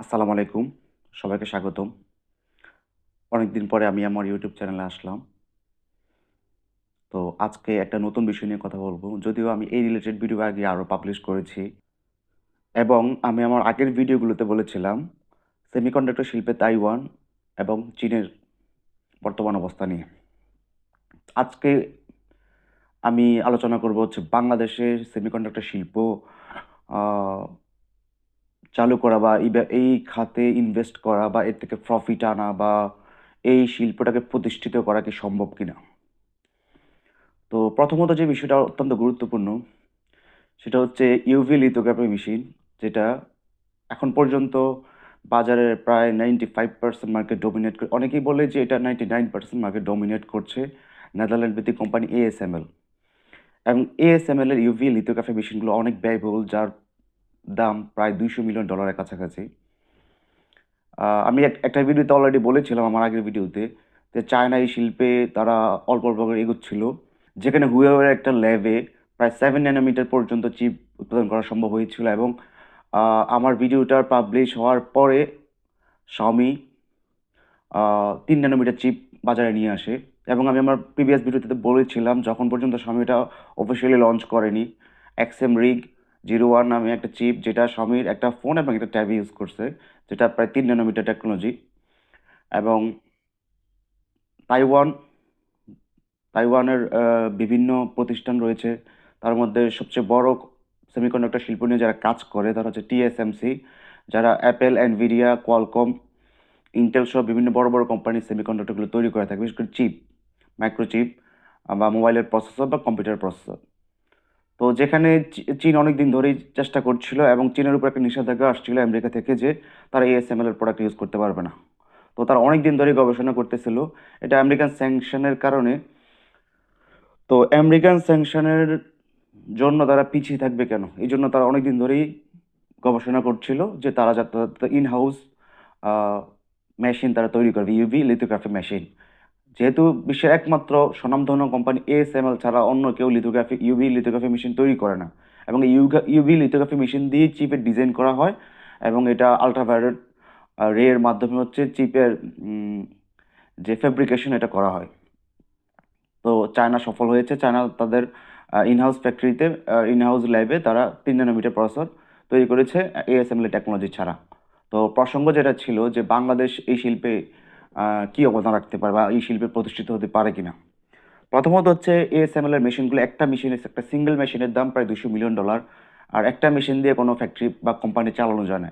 আসসালামু আলাইকুম। সবাইকে স্বাগতম। অনেকদিন পরে আমি আমার ইউটিউব চ্যানেলে আসলাম। তো আজকে একটা নতুন বিষয় নিয়ে কথা বলব। যদিও আমি এই রিলেটেড ভিডিও আগে আরো পাবলিশ করেছি এবং আমি আমার আগের ভিডিওগুলোতে বলেছিলাম সেমিকন্ডাক্টর শিল্পে তাইওয়ান এবং চীনের বর্তমান অবস্থা নিয়ে। আজকে আমি আলোচনা করব হচ্ছে বাংলাদেশের সেমিকন্ডাক্টর শিল্প আ চালু করা বা এই খাতে ইনভেস্ট করা বা এর থেকে প্রফিট আনা বা এই শিল্পটাকে প্রতিষ্ঠিত করা কি সম্ভব কিনা? তো প্রথমত যে বিষয়টা অত্যন্ত গুরুত্বপূর্ণ সেটা হচ্ছে ইউভি লিথোগ্রাফি মেশিন, যেটা এখন পর্যন্ত বাজারের প্রায় 95% মার্কেট ডমিনেট করে। অনেকেই বলে যে এটা 99% মার্কেট ডমিনেট করছে নেদারল্যান্ড ভিত্তিক কোম্পানি ASML। এবং ASML এর ইউভি লিথোগ্রাফি মেশিনগুলো অনেক ব্যয়বহুল, যার দাম প্রায় $200 মিলিয়ন কাছাকাছি। আমি একটা ভিডিওতে অলরেডি বলেছিলাম আমার আগের ভিডিওতে যে চায়না এই শিল্পে তারা অল্প, অল্প করে এগোচ্ছিল। যেখানে হুয়াওয়ের একটা ল্যাবে প্রায় 7 ন্যানোমিটার পর্যন্ত চিপ উৎপাদন করা সম্ভব হয়েছিল এবং আমার ভিডিওটা পাবলিশ হওয়ার পরে Xiaomi 3 ন্যানোমিটার চিপ বাজারে নিয়ে আসে এবং আমি আমার প্রিভিয়াস ভিডিওতে বলেছিলাম যখন পর্যন্ত Xiaomi এটা অফিসিয়ালি লঞ্চ করেনি, XM Rig 01 নামে একটা চিপ যেটা Xiaomiর একটা ফোন এবং একটা ট্যাবে ইউজ করছে, যেটা প্রায় 3 ন্যানোমিটার টেকনোলজি। এবং তাইওয়ান তাইওয়ানের বিভিন্ন প্রতিষ্ঠান রয়েছে। তার মধ্যে সবচেয়ে বড় সেমিকন্ডাক্টর শিল্প নিয়ে যারা কাজ করে তারা হচ্ছে TSMC, যারা Apple, Nvidia, Qualcomm, Intel সহ বিভিন্ন বড়, বড় কোম্পানির সেমিকন্ডাক্টরগুলো তৈরি করে থাকে। বিশেষ করে চিপ, মাইক্রোচিপ বা মোবাইলের প্রসেসর বা কম্পিউটার প্রসেসর। তো যেখানে চীন অনেকদিন ধরেই চেষ্টা করছিল এবং চীনের উপর একটা নিষেধাজ্ঞা আসছিল আমেরিকা থেকে যে তারা ASML এর প্রোডাক্ট ইউজ করতে পারবে না। তো তারা অনেকদিন ধরেই গবেষণা করতেছিল। এটা আমেরিকান স্যাংশনের কারণে, তো আমেরিকান স্যাংশনের জন্য তারা পিছিয়ে থাকবে কেন? এইজন্য তারা অনেকদিন ধরেই গবেষণা করছিল যে তারা যাতে ইন হাউস আ মেশিন তারা তৈরি করবে, ইউভি লিথোগ্রাফি মেশিন। যেহেতু বিশ্বের একমাত্র স্বনামধন্য কোম্পানি ASML ছাড়া অন্য কেউ ইউভি লিথোগ্রাফি মেশিন তৈরি করে না। এবং এই ইউভি লিথোগ্রাফি মেশিন দিয়েই চিপের ডিজাইন করা হয় এবং এটা আল্ট্রাভায়োলেট রে এর মাধ্যমে হচ্ছে চিপের যে ফেব্রিকেশন এটা করা হয়। তো চায়না সফল হয়েছে। চায়না তাদের ইনহাউস ফ্যাক্টরিতে, ইনহাউস ল্যাবে তারা 3 ন্যানোমিটার প্রসেসর তৈরি করেছে ASML টেকনোলজি ছাড়া। তো প্রসঙ্গ যেটা ছিল যে বাংলাদেশ এই শিল্পে কি অবদান রাখতে পারে বা এই শিল্পে প্রতিষ্ঠিত হতে পারে কিনা? প্রথমত হচ্ছে ASML এর মেশিনগুলো, একটা সিঙ্গেল মেশিনের দাম প্রায় $200 মিলিয়ন। আর একটা মেশিন দিয়ে কোনো ফ্যাক্টরি বা কোম্পানি চালানো যায় না।